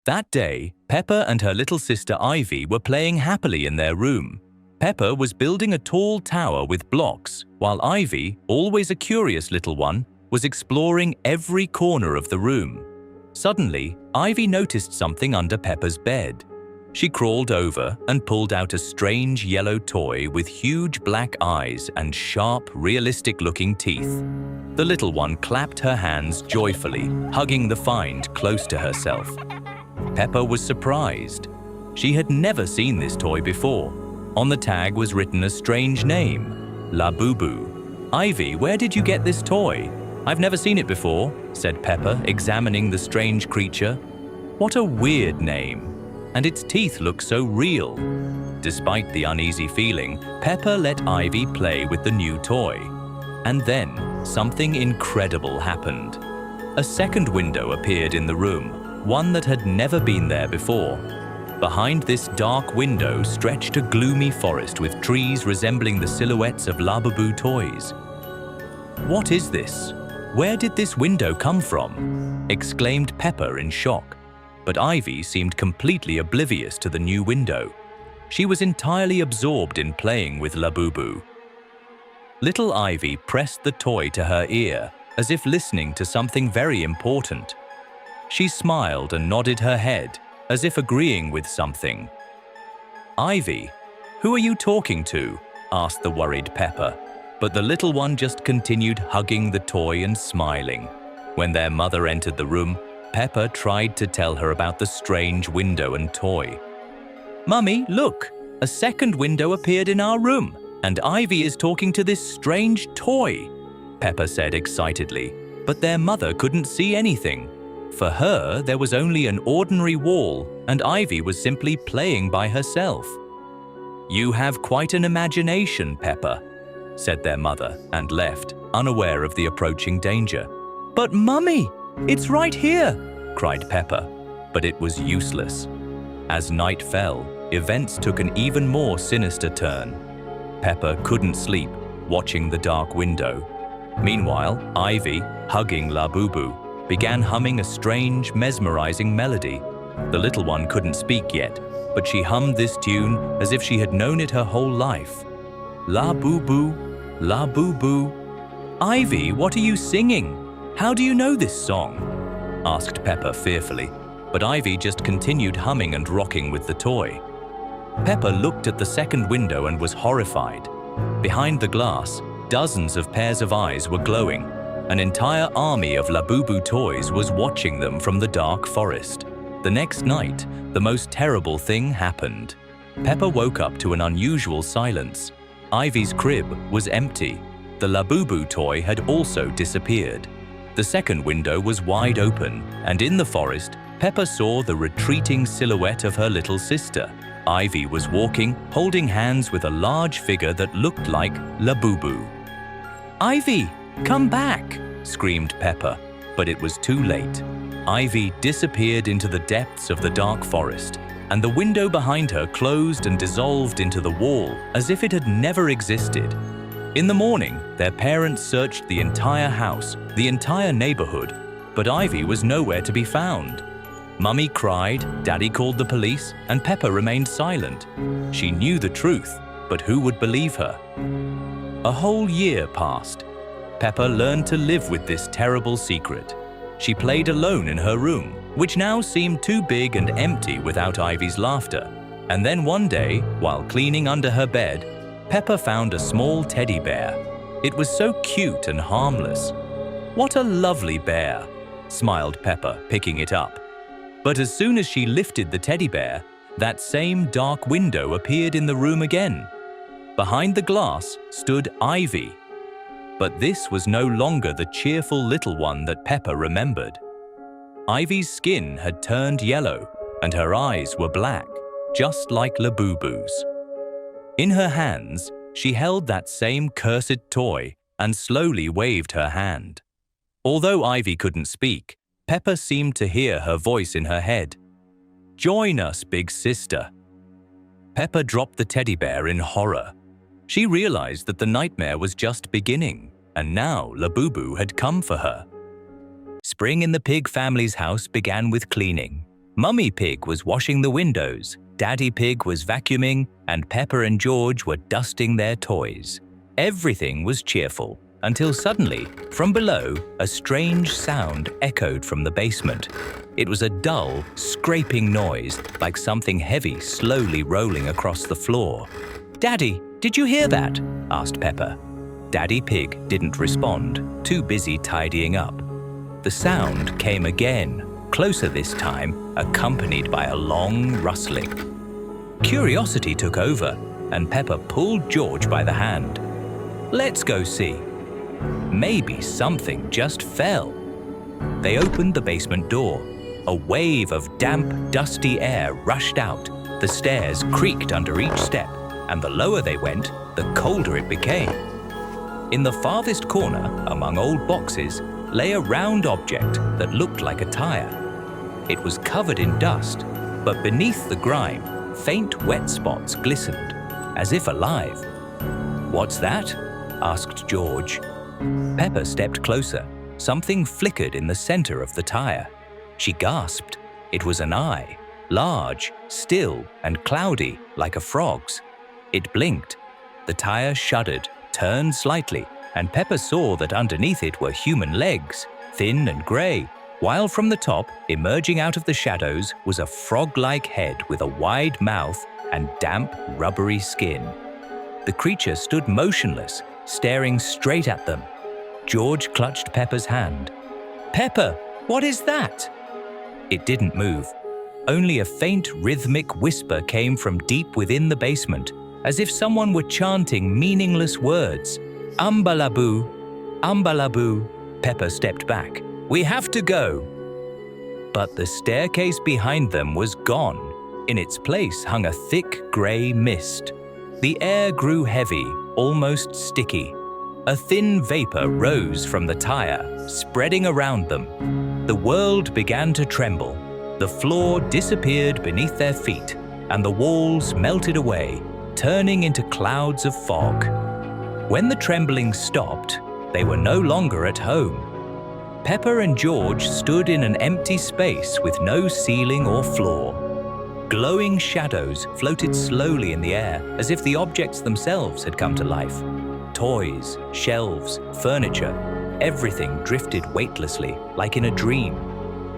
That day, Peppa and her little sister Ivy were playing happily in their room. Peppa was building a tall tower with blocks, while Ivy, always a curious little one, was exploring every corner of the room. Suddenly, Ivy noticed something under Peppa's bed. She crawled over and pulled out a strange yellow toy with huge black eyes and sharp, realistic-looking teeth. The little one clapped her hands joyfully, hugging the find close to herself. Peppa was surprised. She had never seen this toy before. On the tag was written a strange name, Labubu. "Ivy, where did you get this toy? I've never seen it before," said Peppa, examining the strange creature. "What a weird name. And its teeth look so real." Despite the uneasy feeling, Peppa let Ivy play with the new toy. And then, something incredible happened. A second window appeared in the room, one that had never been there before. Behind this dark window stretched a gloomy forest with trees resembling the silhouettes of Labubu toys. "What is this? Where did this window come from?" exclaimed Peppa in shock. But Ivy seemed completely oblivious to the new window. She was entirely absorbed in playing with Labubu. Little Ivy pressed the toy to her ear, as if listening to something very important. She smiled and nodded her head, as if agreeing with something. "Ivy, who are you talking to?" asked the worried Peppa. But the little one just continued hugging the toy and smiling. When their mother entered the room, Peppa tried to tell her about the strange window and toy. "Mummy, look! A second window appeared in our room, and Ivy is talking to this strange toy," Peppa said excitedly. But their mother couldn't see anything. For her, there was only an ordinary wall, and Ivy was simply playing by herself. "You have quite an imagination, Peppa," said their mother, and left, unaware of the approaching danger. "But Mummy, it's right here!" cried Peppa, but it was useless. As night fell, events took an even more sinister turn. Peppa couldn't sleep, watching the dark window. Meanwhile, Ivy, hugging Labubu, began humming a strange, mesmerizing melody. The little one couldn't speak yet, but she hummed this tune as if she had known it her whole life. "Labubu, Labubu." "Ivy, what are you singing? How do you know this song?" asked Peppa fearfully, but Ivy just continued humming and rocking with the toy. Peppa looked at the second window and was horrified. Behind the glass, dozens of pairs of eyes were glowing. An entire army of Labubu toys was watching them from the dark forest. The next night, the most terrible thing happened. Peppa woke up to an unusual silence. Ivy's crib was empty. The Labubu toy had also disappeared. The second window was wide open, and in the forest, Peppa saw the retreating silhouette of her little sister. Ivy was walking, holding hands with a large figure that looked like Labubu. "Ivy, come back!" screamed Peppa, but it was too late. Ivy disappeared into the depths of the dark forest, and the window behind her closed and dissolved into the wall as if it had never existed. In the morning, their parents searched the entire house, the entire neighborhood, but Ivy was nowhere to be found. Mummy cried, Daddy called the police, and Peppa remained silent. She knew the truth, but who would believe her? A whole year passed. Peppa learned to live with this terrible secret. She played alone in her room, which now seemed too big and empty without Ivy's laughter. And then one day, while cleaning under her bed, Peppa found a small teddy bear. It was so cute and harmless. "What a lovely bear," smiled Peppa, picking it up. But as soon as she lifted the teddy bear, that same dark window appeared in the room again. Behind the glass stood Ivy. But this was no longer the cheerful little one that Peppa remembered. Ivy's skin had turned yellow, and her eyes were black, just like Labubu's. In her hands, she held that same cursed toy and slowly waved her hand. Although Ivy couldn't speak, Peppa seemed to hear her voice in her head. "Join us, big sister." Peppa dropped the teddy bear in horror. She realized that the nightmare was just beginning, and now Labubu had come for her. Spring in the pig family's house began with cleaning. Mummy Pig was washing the windows, Daddy Pig was vacuuming, and Peppa and George were dusting their toys. Everything was cheerful, until suddenly, from below, a strange sound echoed from the basement. It was a dull, scraping noise, like something heavy slowly rolling across the floor. "Daddy, did you hear that?" asked Peppa. Daddy Pig didn't respond, too busy tidying up. The sound came again, closer this time, accompanied by a long rustling. Curiosity took over, and Peppa pulled George by the hand. "Let's go see." Maybe something just fell. They opened the basement door. A wave of damp, dusty air rushed out. The stairs creaked under each step, and the lower they went, the colder it became. In the farthest corner, among old boxes, lay a round object that looked like a tire. It was covered in dust, but beneath the grime, faint wet spots glistened, as if alive. "What's that?" asked George. Peppa stepped closer. Something flickered in the center of the tire. She gasped. It was an eye, large, still, and cloudy, like a frog's. It blinked. The tire shuddered, turned slightly, and Peppa saw that underneath it were human legs, thin and grey, while from the top, emerging out of the shadows, was a frog-like head with a wide mouth and damp, rubbery skin. The creature stood motionless, staring straight at them. George clutched Peppa's hand. "Peppa, what is that?" It didn't move. Only a faint rhythmic whisper came from deep within the basement, as if someone were chanting meaningless words. "Umbalaboo, umbalaboo." Peppa stepped back. "We have to go." But the staircase behind them was gone. In its place hung a thick grey mist. The air grew heavy, almost sticky. A thin vapor rose from the tire, spreading around them. The world began to tremble. The floor disappeared beneath their feet, and the walls melted away, turning into clouds of fog. When the trembling stopped, they were no longer at home. Peppa and George stood in an empty space with no ceiling or floor. Glowing shadows floated slowly in the air, as if the objects themselves had come to life. Toys, shelves, furniture, everything drifted weightlessly, like in a dream.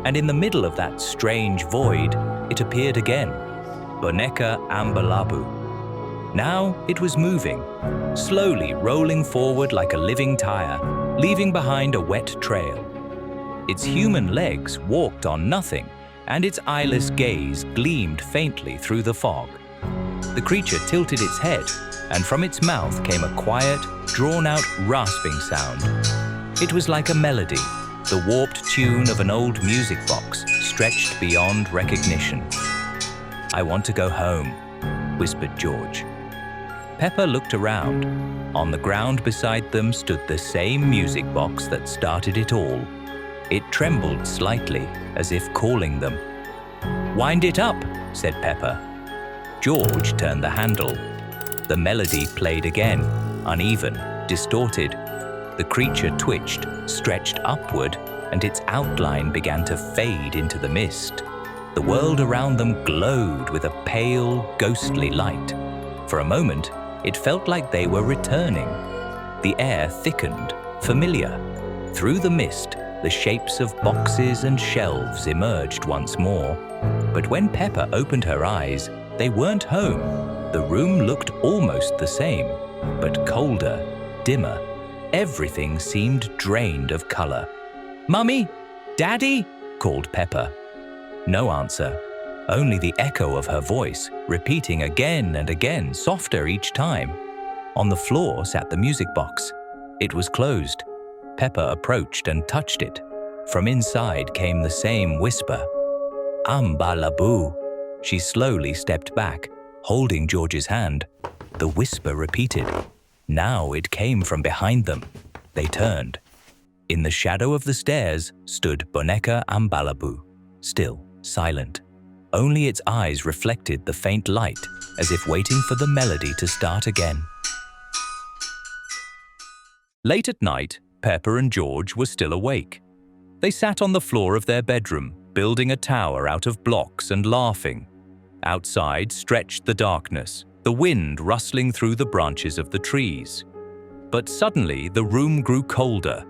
And in the middle of that strange void, it appeared again. Boneca Ambalabu. Now it was moving, slowly rolling forward like a living tire, leaving behind a wet trail. Its human legs walked on nothing, and its eyeless gaze gleamed faintly through the fog. The creature tilted its head, and from its mouth came a quiet, drawn-out rasping sound. It was like a melody, the warped tune of an old music box, stretched beyond recognition. "I want to go home," whispered George. Peppa looked around. On the ground beside them stood the same music box that started it all. It trembled slightly, as if calling them. "Wind it up," said Peppa. George turned the handle. The melody played again, uneven, distorted. The creature twitched, stretched upward, and its outline began to fade into the mist. The world around them glowed with a pale, ghostly light. For a moment, it felt like they were returning. The air thickened, familiar. Through the mist, the shapes of boxes and shelves emerged once more. But when Peppa opened her eyes, they weren't home. The room looked almost the same, but colder, dimmer. Everything seemed drained of color. "Mummy? Daddy?" called Peppa. No answer, only the echo of her voice, repeating again and again, softer each time. On the floor sat the music box. It was closed. Peppa approached and touched it. From inside came the same whisper. "Ambalaboo." She slowly stepped back, holding George's hand. The whisper repeated. Now it came from behind them. They turned. In the shadow of the stairs stood Boneca Ambalaboo, still, silent. Only its eyes reflected the faint light, as if waiting for the melody to start again. Late at night, Peppa and George were still awake. They sat on the floor of their bedroom, building a tower out of blocks and laughing. Outside stretched the darkness, the wind rustling through the branches of the trees. But suddenly the room grew colder.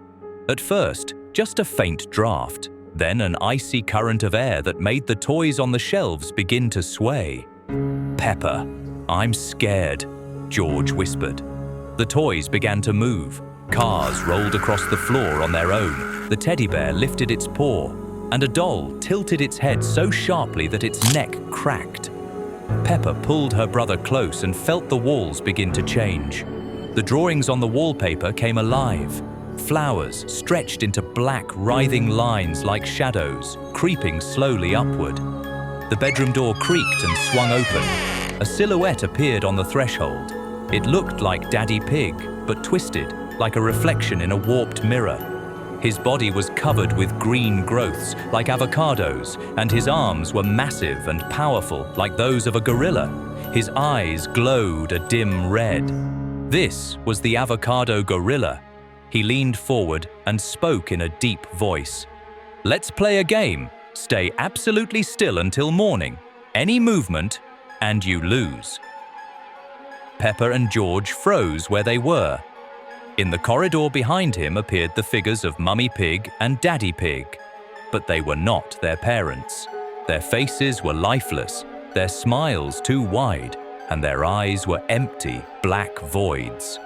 At first, just a faint draft, then an icy current of air that made the toys on the shelves begin to sway. "Peppa, I'm scared," George whispered. The toys began to move. Cars rolled across the floor on their own. The teddy bear lifted its paw, and a doll tilted its head so sharply that its neck cracked. Peppa pulled her brother close and felt the walls begin to change. The drawings on the wallpaper came alive. Flowers stretched into black, writhing lines like shadows, creeping slowly upward. The bedroom door creaked and swung open. A silhouette appeared on the threshold. It looked like Daddy Pig, but twisted, like a reflection in a warped mirror. His body was covered with green growths, like avocados, and his arms were massive and powerful, like those of a gorilla. His eyes glowed a dim red. This was the avocado gorilla. He leaned forward and spoke in a deep voice. "Let's play a game. Stay absolutely still until morning. Any movement, and you lose." Peppa and George froze where they were. In the corridor behind him appeared the figures of Mummy Pig and Daddy Pig. But they were not their parents. Their faces were lifeless, their smiles too wide, and their eyes were empty, black voids.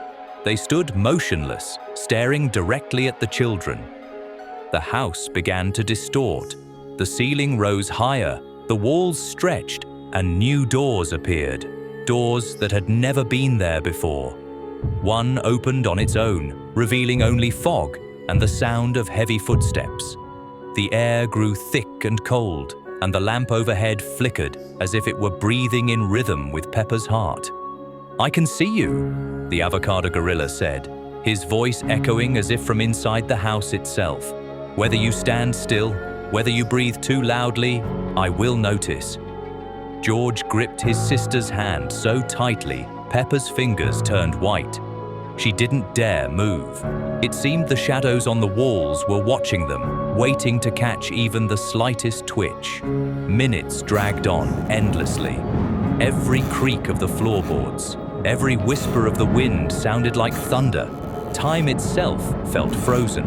They stood motionless, staring directly at the children. The house began to distort. The ceiling rose higher, the walls stretched, and new doors appeared. Doors that had never been there before. One opened on its own, revealing only fog and the sound of heavy footsteps. The air grew thick and cold, and the lamp overhead flickered as if it were breathing in rhythm with Peppa's heart. "I can see you," the avocado gorilla said, his voice echoing as if from inside the house itself. "Whether you stand still, whether you breathe too loudly, I will notice." George gripped his sister's hand so tightly, Peppa's fingers turned white. She didn't dare move. It seemed the shadows on the walls were watching them, waiting to catch even the slightest twitch. Minutes dragged on endlessly. Every creak of the floorboards, every whisper of the wind sounded like thunder. Time itself felt frozen.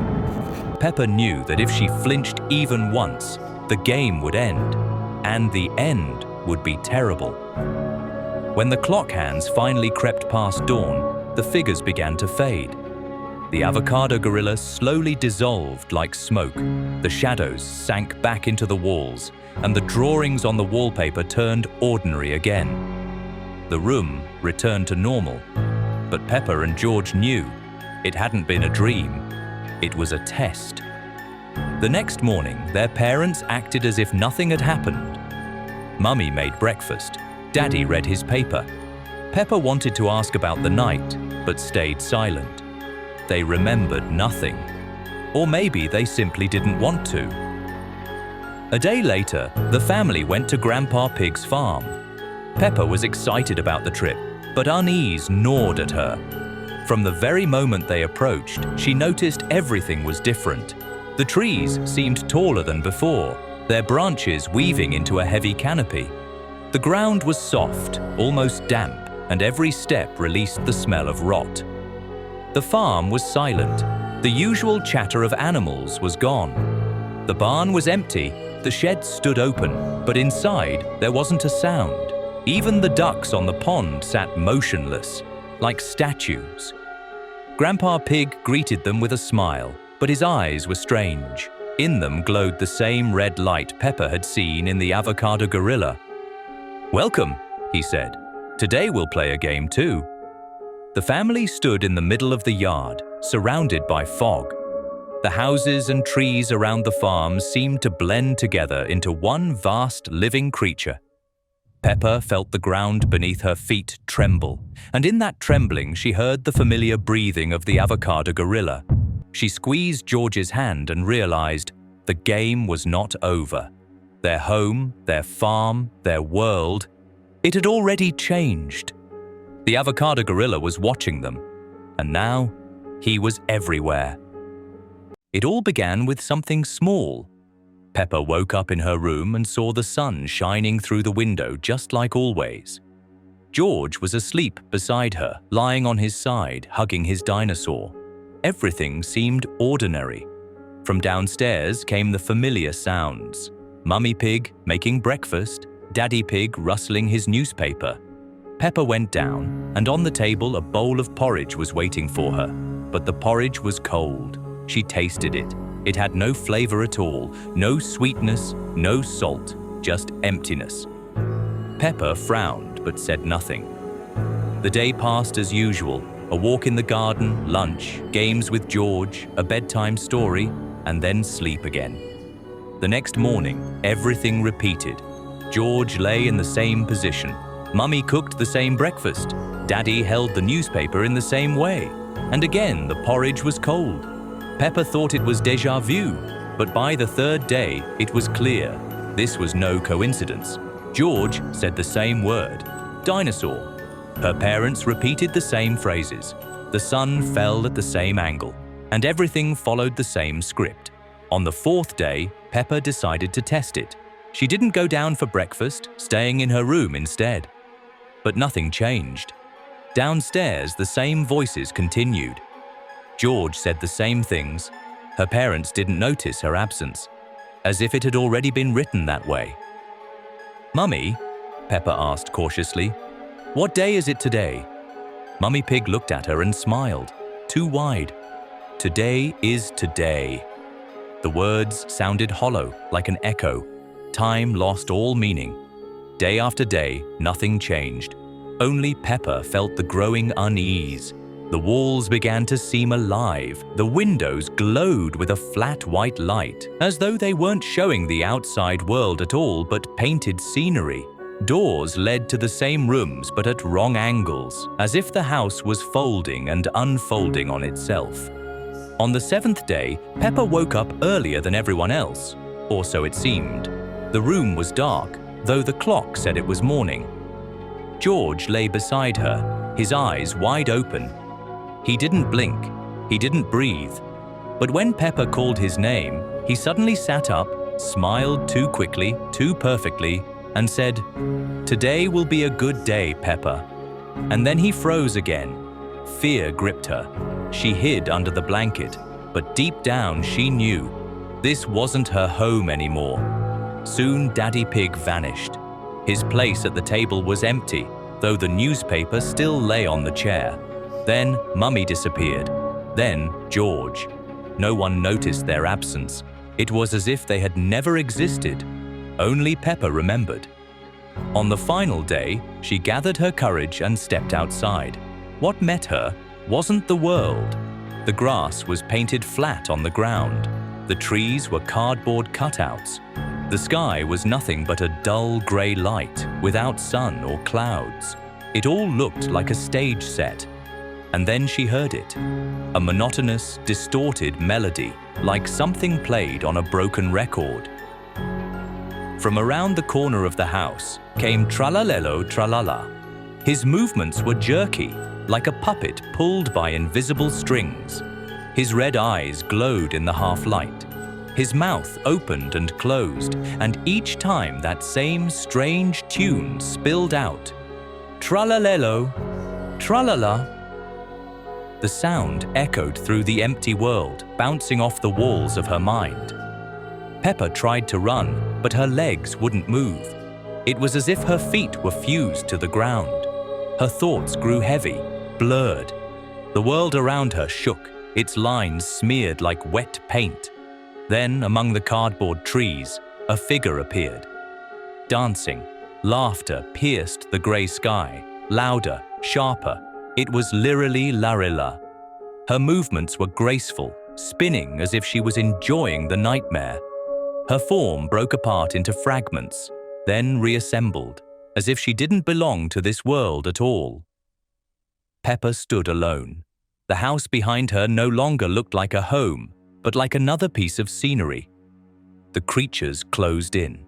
Peppa knew that if she flinched even once, the game would end, and the end would be terrible. When the clock hands finally crept past dawn, the figures began to fade. The avocado gorilla slowly dissolved like smoke. The shadows sank back into the walls, and the drawings on the wallpaper turned ordinary again. The room returned to normal, but Peppa and George knew it hadn't been a dream. It was a test. The next morning, their parents acted as if nothing had happened. Mummy made breakfast. Daddy read his paper. Peppa wanted to ask about the night, but stayed silent. They remembered nothing. Or maybe they simply didn't want to. A day later, the family went to Grandpa Pig's farm. Peppa was excited about the trip, but unease gnawed at her. From the very moment they approached, she noticed everything was different. The trees seemed taller than before, their branches weaving into a heavy canopy. The ground was soft, almost damp, and every step released the smell of rot. The farm was silent. The usual chatter of animals was gone. The barn was empty, the shed stood open, but inside there wasn't a sound. Even the ducks on the pond sat motionless, like statues. Grandpa Pig greeted them with a smile, but his eyes were strange. In them glowed the same red light Peppa had seen in the avocado gorilla. "Welcome," he said. "Today we'll play a game too." The family stood in the middle of the yard, surrounded by fog. The houses and trees around the farm seemed to blend together into one vast living creature. Peppa felt the ground beneath her feet tremble, and in that trembling she heard the familiar breathing of the avocado gorilla. She squeezed George's hand and realized the game was not over. Their home, their farm, their world, it had already changed. The avocado gorilla was watching them, and now he was everywhere. It all began with something small. Peppa woke up in her room and saw the sun shining through the window just like always. George was asleep beside her, lying on his side, hugging his dinosaur. Everything seemed ordinary. From downstairs came the familiar sounds. Mummy Pig making breakfast, Daddy Pig rustling his newspaper. Peppa went down, and on the table a bowl of porridge was waiting for her. But the porridge was cold. She tasted it. It had no flavor at all, no sweetness, no salt, just emptiness. Peppa frowned but said nothing. The day passed as usual, a walk in the garden, lunch, games with George, a bedtime story, and then sleep again. The next morning, everything repeated. George lay in the same position. Mummy cooked the same breakfast. Daddy held the newspaper in the same way. And again, the porridge was cold. Peppa thought it was déjà vu, but by the third day, it was clear. This was no coincidence. George said the same word, dinosaur. Her parents repeated the same phrases. The sun fell at the same angle, and everything followed the same script. On the fourth day, Peppa decided to test it. She didn't go down for breakfast, staying in her room instead. But nothing changed. Downstairs, the same voices continued. George said the same things. Her parents didn't notice her absence, as if it had already been written that way. "Mummy," Peppa asked cautiously, "what day is it today?" Mummy Pig looked at her and smiled, too wide. "Today is today." The words sounded hollow, like an echo. Time lost all meaning. Day after day, nothing changed. Only Peppa felt the growing unease. The walls began to seem alive. The windows glowed with a flat white light, as though they weren't showing the outside world at all, but painted scenery. Doors led to the same rooms, but at wrong angles, as if the house was folding and unfolding on itself. On the seventh day, Peppa woke up earlier than everyone else, or so it seemed. The room was dark, though the clock said it was morning. George lay beside her, his eyes wide open. He didn't blink, he didn't breathe. But when Peppa called his name, he suddenly sat up, smiled too quickly, too perfectly, and said, "Today will be a good day, Peppa." And then he froze again. Fear gripped her. She hid under the blanket, but deep down she knew this wasn't her home anymore. Soon Daddy Pig vanished. His place at the table was empty, though the newspaper still lay on the chair. Then Mummy disappeared. Then George. No one noticed their absence. It was as if they had never existed. Only Peppa remembered. On the final day, she gathered her courage and stepped outside. What met her wasn't the world. The grass was painted flat on the ground. The trees were cardboard cutouts. The sky was nothing but a dull grey light, without sun or clouds. It all looked like a stage set. And then she heard it. A monotonous, distorted melody, like something played on a broken record. From around the corner of the house came Tralalelo Tralala. His movements were jerky, like a puppet pulled by invisible strings. His red eyes glowed in the half-light. His mouth opened and closed, and each time that same strange tune spilled out. Tralalelo, tralala. The sound echoed through the empty world, bouncing off the walls of her mind. Peppa tried to run, but her legs wouldn't move. It was as if her feet were fused to the ground. Her thoughts grew heavy, blurred. The world around her shook, its lines smeared like wet paint. Then, among the cardboard trees, a figure appeared. Dancing, laughter pierced the grey sky, louder, sharper. It was Lirili Larilla. Her movements were graceful, spinning as if she was enjoying the nightmare. Her form broke apart into fragments, then reassembled, as if she didn't belong to this world at all. Peppa stood alone. The house behind her no longer looked like a home, but like another piece of scenery. The creatures closed in.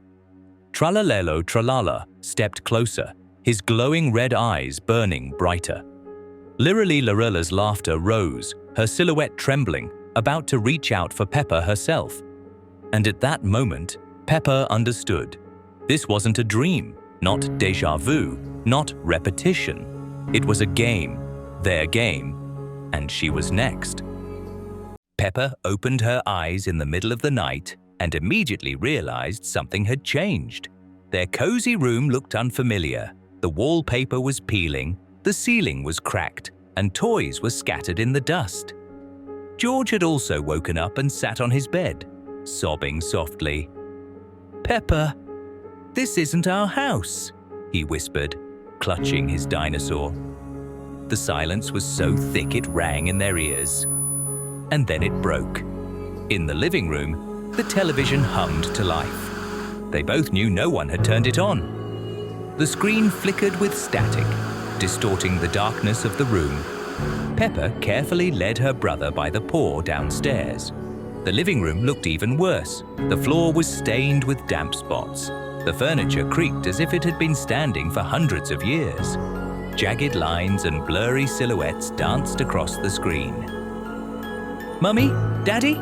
Tralalelo Tralala stepped closer, his glowing red eyes burning brighter. Lirili Larilla's laughter rose, her silhouette trembling, about to reach out for Peppa herself. And at that moment, Peppa understood. This wasn't a dream, not déjà vu, not repetition. It was a game, their game, and she was next. Peppa opened her eyes in the middle of the night and immediately realized something had changed. Their cozy room looked unfamiliar. The wallpaper was peeling, the ceiling was cracked, and toys were scattered in the dust. George had also woken up and sat on his bed, sobbing softly. "Peppa, this isn't our house," he whispered, clutching his dinosaur. The silence was so thick it rang in their ears. And then it broke. In the living room, the television hummed to life. They both knew no one had turned it on. The screen flickered with static, distorting the darkness of the room. Peppa carefully led her brother by the paw downstairs. The living room looked even worse. The floor was stained with damp spots. The furniture creaked as if it had been standing for hundreds of years. Jagged lines and blurry silhouettes danced across the screen. "Mummy? Daddy?"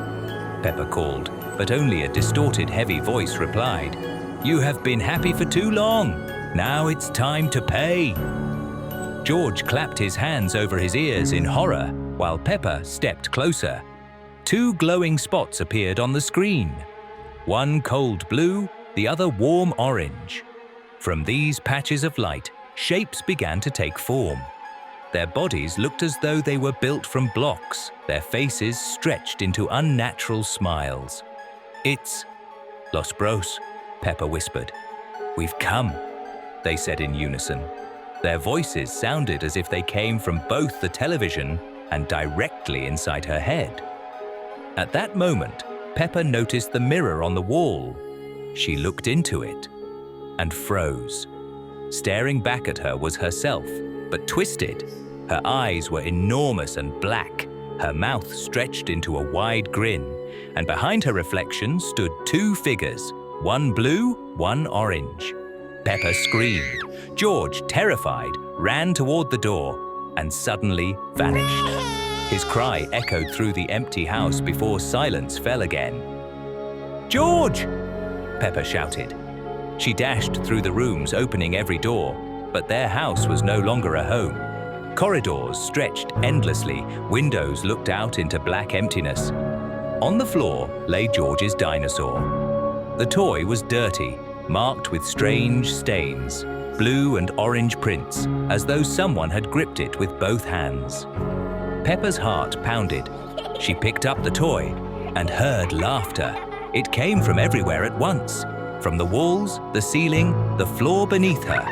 Peppa called, but only a distorted, heavy voice replied, "You have been happy for too long. Now it's time to pay." George clapped his hands over his ears in horror, while Peppa stepped closer. Two glowing spots appeared on the screen. One cold blue, the other warm orange. From these patches of light, shapes began to take form. Their bodies looked as though they were built from blocks, their faces stretched into unnatural smiles. "It's Los Bros," Peppa whispered. "We've come," they said in unison. Their voices sounded as if they came from both the television and directly inside her head. At that moment, Peppa noticed the mirror on the wall. She looked into it and froze. Staring back at her was herself, but twisted. Her eyes were enormous and black, her mouth stretched into a wide grin, and behind her reflection stood two figures, one blue, one orange. Peppa screamed. George, terrified, ran toward the door and suddenly vanished. His cry echoed through the empty house before silence fell again. "George!" Peppa shouted. She dashed through the rooms, opening every door, but their house was no longer a home. Corridors stretched endlessly, windows looked out into black emptiness. On the floor lay George's dinosaur. The toy was dirty, marked with strange stains, blue and orange prints, as though someone had gripped it with both hands. Peppa's heart pounded. She picked up the toy and heard laughter. It came from everywhere at once, from the walls, the ceiling, the floor beneath her.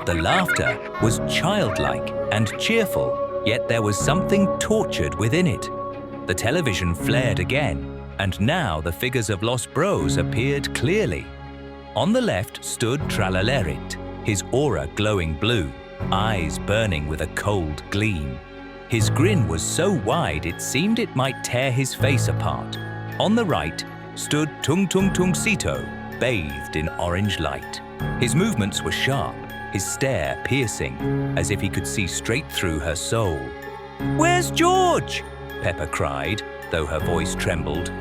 The laughter was childlike and cheerful, yet there was something tortured within it. The television flared again, and now the figures of Los Bros appeared clearly. On the left stood Tralalerit, his aura glowing blue, eyes burning with a cold gleam. His grin was so wide it seemed it might tear his face apart. On the right stood Tung Tung Tungsito, bathed in orange light. His movements were sharp, his stare piercing, as if he could see straight through her soul. "Where's George?" Peppa cried, though her voice trembled.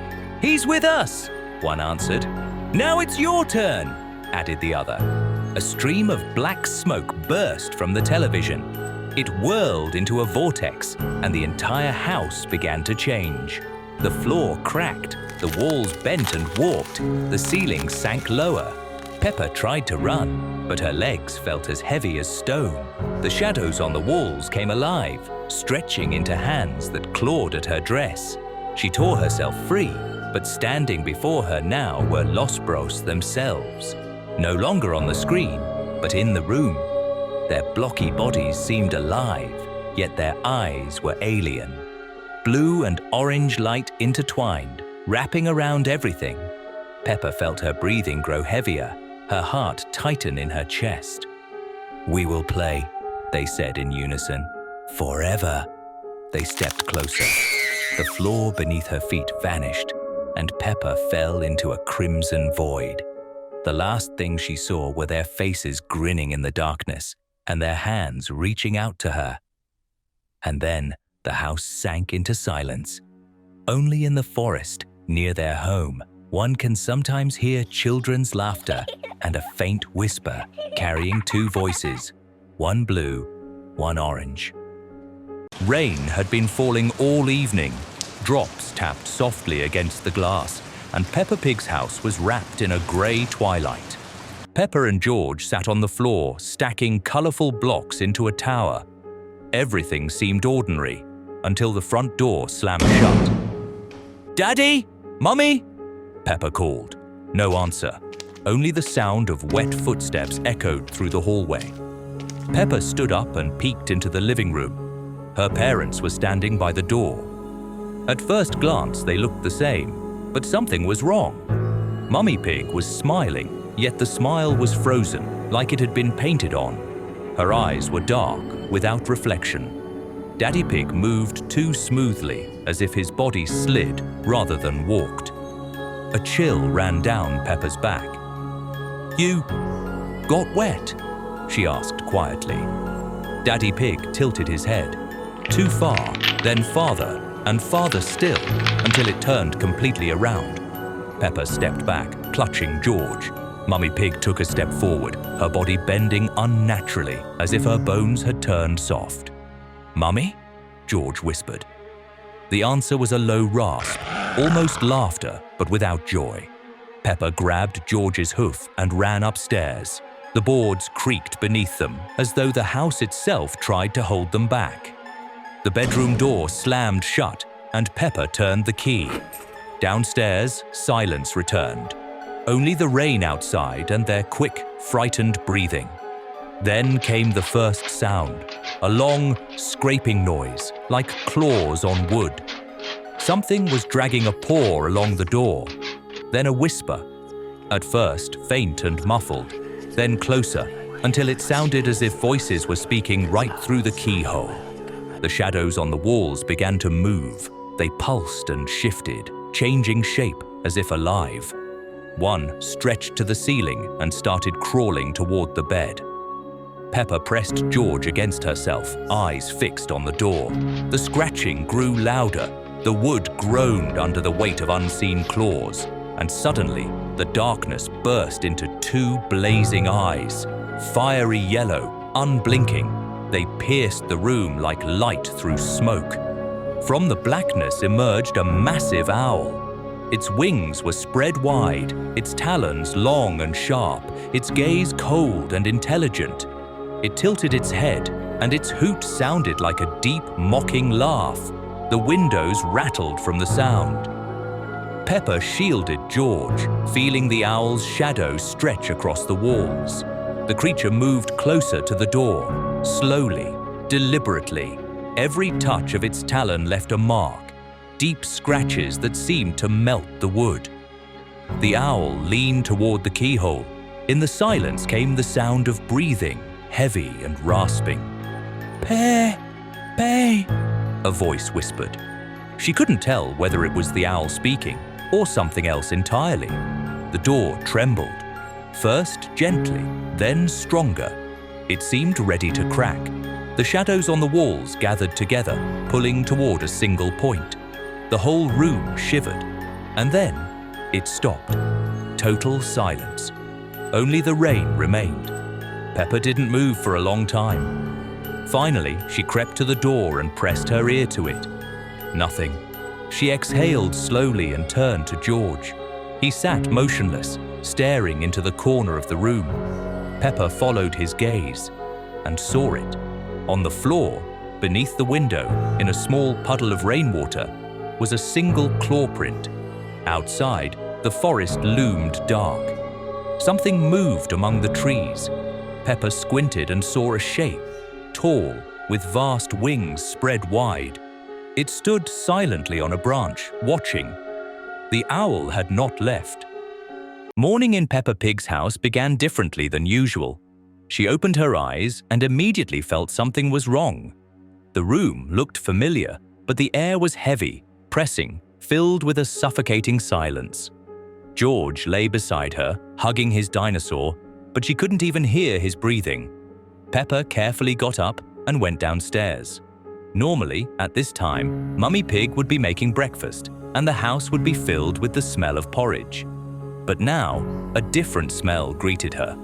"He's with us," one answered. "Now it's your turn," added the other. A stream of black smoke burst from the television. It whirled into a vortex, and the entire house began to change. The floor cracked, the walls bent and warped, the ceiling sank lower. Peppa tried to run, but her legs felt as heavy as stone. The shadows on the walls came alive, stretching into hands that clawed at her dress. She tore herself free, but standing before her now were Los Bros themselves. No longer on the screen, but in the room. Their blocky bodies seemed alive, yet their eyes were alien. Blue and orange light intertwined, wrapping around everything. Peppa felt her breathing grow heavier, her heart tighten in her chest. "We will play," they said in unison. "Forever." They stepped closer. The floor beneath her feet vanished, and Peppa fell into a crimson void. The last thing she saw were their faces grinning in the darkness, and their hands reaching out to her. And then the house sank into silence. Only in the forest, near their home, one can sometimes hear children's laughter and a faint whisper carrying two voices, one blue, one orange. Rain had been falling all evening. Drops tapped softly against the glass, and Peppa Pig's house was wrapped in a grey twilight. Peppa and George sat on the floor, stacking colourful blocks into a tower. Everything seemed ordinary, until the front door slammed shut. "Daddy? Mummy?" Peppa called. No answer. Only the sound of wet footsteps echoed through the hallway. Peppa stood up and peeked into the living room. Her parents were standing by the door. At first glance, they looked the same, but something was wrong. Mummy Pig was smiling, yet the smile was frozen, like it had been painted on. Her eyes were dark, without reflection. Daddy Pig moved too smoothly, as if his body slid rather than walked. A chill ran down Peppa's back. "You got wet?" she asked quietly. Daddy Pig tilted his head. Too far, then farther, and farther still, until it turned completely around. Peppa stepped back, clutching George. Mummy Pig took a step forward, her body bending unnaturally, as if her bones had turned soft. "Mummy?" George whispered. The answer was a low rasp, almost laughter, but without joy. Peppa grabbed George's hoof and ran upstairs. The boards creaked beneath them, as though the house itself tried to hold them back. The bedroom door slammed shut, and Peppa turned the key. Downstairs, silence returned. Only the rain outside and their quick, frightened breathing. Then came the first sound, a long, scraping noise, like claws on wood. Something was dragging a paw along the door. Then a whisper. At first, faint and muffled, then closer, until it sounded as if voices were speaking right through the keyhole. The shadows on the walls began to move. They pulsed and shifted, changing shape as if alive. One stretched to the ceiling and started crawling toward the bed. Peppa pressed George against herself, eyes fixed on the door. The scratching grew louder. The wood groaned under the weight of unseen claws, and suddenly the darkness burst into two blazing eyes. Fiery yellow, unblinking, they pierced the room like light through smoke. From the blackness emerged a massive owl. Its wings were spread wide, its talons long and sharp, its gaze cold and intelligent. It tilted its head, and its hoot sounded like a deep, mocking laugh. The windows rattled from the sound. Peppa shielded George, feeling the owl's shadow stretch across the walls. The creature moved closer to the door, slowly, deliberately. Every touch of its talon left a mark, deep scratches that seemed to melt the wood. The owl leaned toward the keyhole. In the silence came the sound of breathing, heavy and rasping. "Pe, pe," a voice whispered. She couldn't tell whether it was the owl speaking or something else entirely. The door trembled, first gently, then stronger. It seemed ready to crack. The shadows on the walls gathered together, pulling toward a single point. The whole room shivered, and then it stopped. Total silence. Only the rain remained. Peppa didn't move for a long time. Finally, she crept to the door and pressed her ear to it. Nothing. She exhaled slowly and turned to George. He sat motionless, staring into the corner of the room. Peppa followed his gaze and saw it. On the floor, beneath the window, in a small puddle of rainwater, was a single claw print. Outside, the forest loomed dark. Something moved among the trees. Peppa squinted and saw a shape, tall, with vast wings spread wide. It stood silently on a branch, watching. The owl had not left. Morning in Peppa Pig's house began differently than usual. She opened her eyes and immediately felt something was wrong. The room looked familiar, but the air was heavy, pressing, filled with a suffocating silence. George lay beside her, hugging his dinosaur, but she couldn't even hear his breathing. Peppa carefully got up and went downstairs. Normally, at this time, Mummy Pig would be making breakfast. and the house would be filled with the smell of porridge. But now, a different smell greeted her.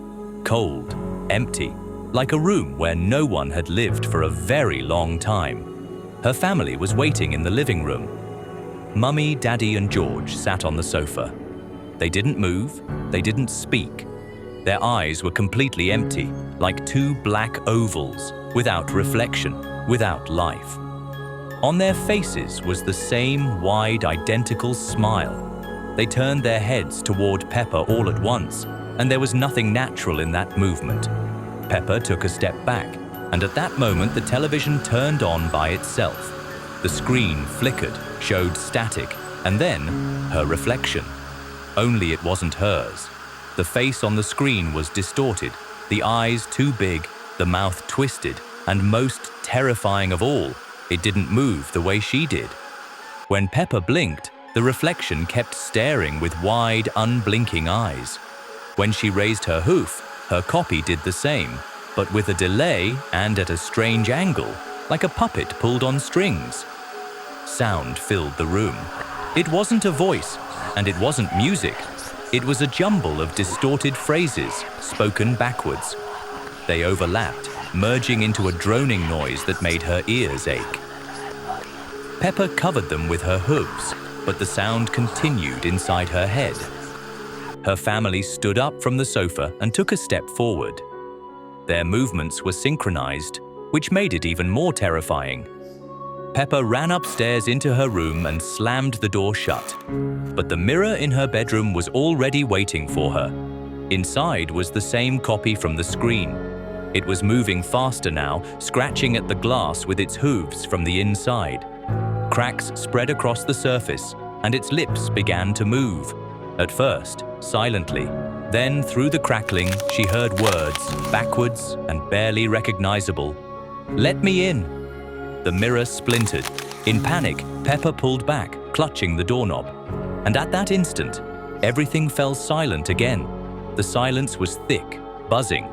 Cold, empty, like a room where no one had lived for a very long time. Her family was waiting in the living room. Mummy, Daddy, and George sat on the sofa. They didn't move, they didn't speak. Their eyes were completely empty, like two black ovals, without reflection, without life. On their faces was the same wide, identical smile. They turned their heads toward Peppa all at once, and there was nothing natural in that movement. Peppa took a step back, and at that moment the television turned on by itself. The screen flickered, showed static, and then her reflection. Only it wasn't hers. The face on the screen was distorted, the eyes too big, the mouth twisted, and most terrifying of all, it didn't move the way she did. When Peppa blinked, the reflection kept staring with wide, unblinking eyes. When she raised her hoof, her copy did the same, but with a delay and at a strange angle, like a puppet pulled on strings. Sound filled the room. It wasn't a voice, and it wasn't music. It was a jumble of distorted phrases, spoken backwards. They overlapped, merging into a droning noise that made her ears ache. Peppa covered them with her hooves, but the sound continued inside her head. Her family stood up from the sofa and took a step forward. Their movements were synchronized, which made it even more terrifying. Peppa ran upstairs into her room and slammed the door shut. But the mirror in her bedroom was already waiting for her. Inside was the same copy from the screen. It was moving faster now, scratching at the glass with its hooves from the inside. Cracks spread across the surface, and its lips began to move. At first, silently. Then, through the crackling, she heard words, backwards and barely recognizable. "Let me in." The mirror splintered. In panic, Peppa pulled back, clutching the doorknob. And at that instant, everything fell silent again. The silence was thick, buzzing.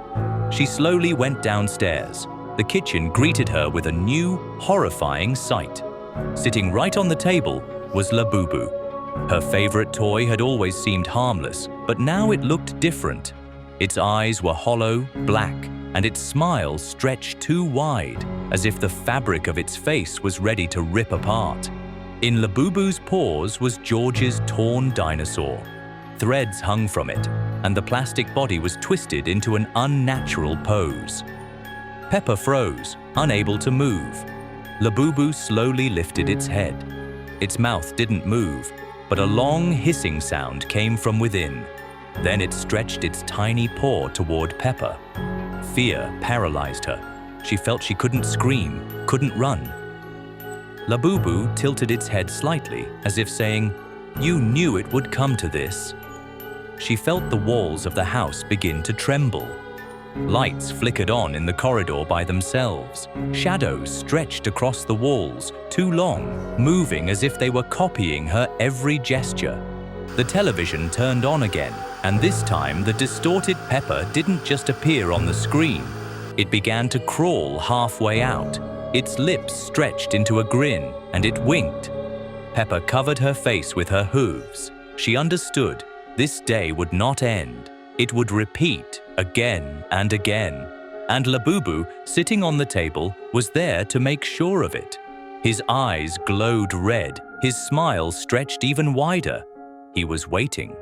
She slowly went downstairs. The kitchen greeted her with a new, horrifying sight. Sitting right on the table was Labubu. Her favorite toy had always seemed harmless, but now it looked different. Its eyes were hollow, black, and its smile stretched too wide, as if the fabric of its face was ready to rip apart. In Labubu's paws was George's torn dinosaur. Threads hung from it, and the plastic body was twisted into an unnatural pose. Peppa froze, unable to move. Labubu slowly lifted its head. Its mouth didn't move, but a long hissing sound came from within. Then it stretched its tiny paw toward Peppa. Fear paralyzed her. She felt she couldn't scream, couldn't run. Labubu tilted its head slightly, as if saying, "You knew it would come to this." She felt the walls of the house begin to tremble. Lights flickered on in the corridor by themselves. Shadows stretched across the walls, too long, moving as if they were copying her every gesture. The television turned on again, and this time the distorted Peppa didn't just appear on the screen. It began to crawl halfway out. Its lips stretched into a grin, and it winked. Peppa covered her face with her hooves. She understood this day would not end. It would repeat again and again. And Labubu, sitting on the table, was there to make sure of it. His eyes glowed red, his smile stretched even wider. He was waiting.